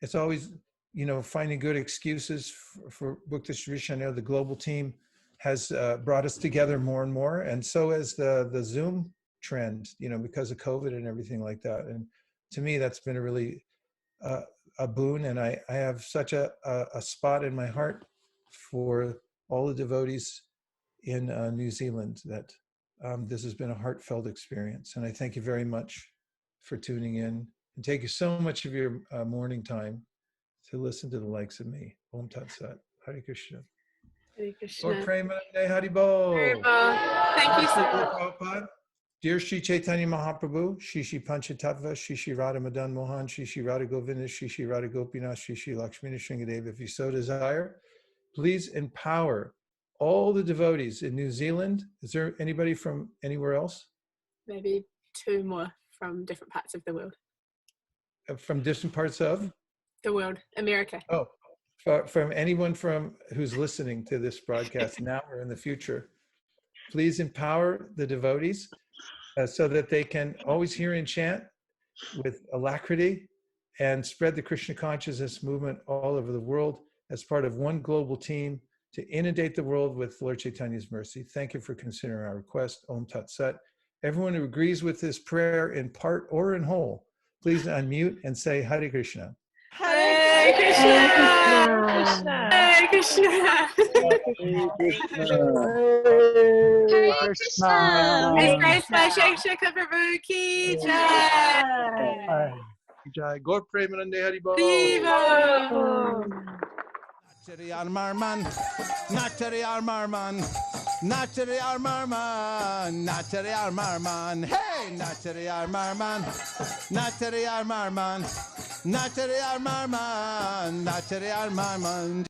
It's always, you know, finding good excuses for book distribution. I know the global team has brought us together more and more, and so has the Zoom trend, you know, because of COVID and everything like that. And to me, that's been a really a boon, and I have such a spot in my heart for all the devotees in New Zealand that this has been a heartfelt experience. And I thank you very much for tuning in and taking so much of your morning time to listen to the likes of me. Om Tat Sat. Hare Krishna. Hare Krishna. Lord Premanande Haribol. Haribol. Thank you so much. Prabhupada. Dear Sri Chaitanya Mahaprabhu, Shri Shri Panchatattva, Shri Shri Radha Madan Mohan, Shri Shri Radha Govinda, Shri Shri Radha Gopinath, Shri Shri Lakshmana Shringadeva, if you so desire, please empower all the devotees in New Zealand. Is there anybody from anywhere else? Maybe 2 more from different parts of the world. From distant parts of? The world, America. Oh, from anyone who's listening to this broadcast now or in the future. Please empower the devotees so that they can always hear and chant with alacrity and spread the Krishna consciousness movement all over the world as part of one global team to inundate the world with Lord Chaitanya's mercy. Thank you for considering our request. Om Tat Sat. Everyone who agrees with this prayer in part or in whole, please unmute and say Hare Krishna. Hare Krishna. Hare Krishna. Hare Krishna. His grace by Shakshaka Prabhu ki jai. Jai Gaur Premanande Haribol. Viva. Nachari Armarman, Nachari Armarman, Nachari Armarman, Nachari Armarman, hey, Nachari Armarman, Nachari Armarman, Nachari Armarman, Nachari Armarman.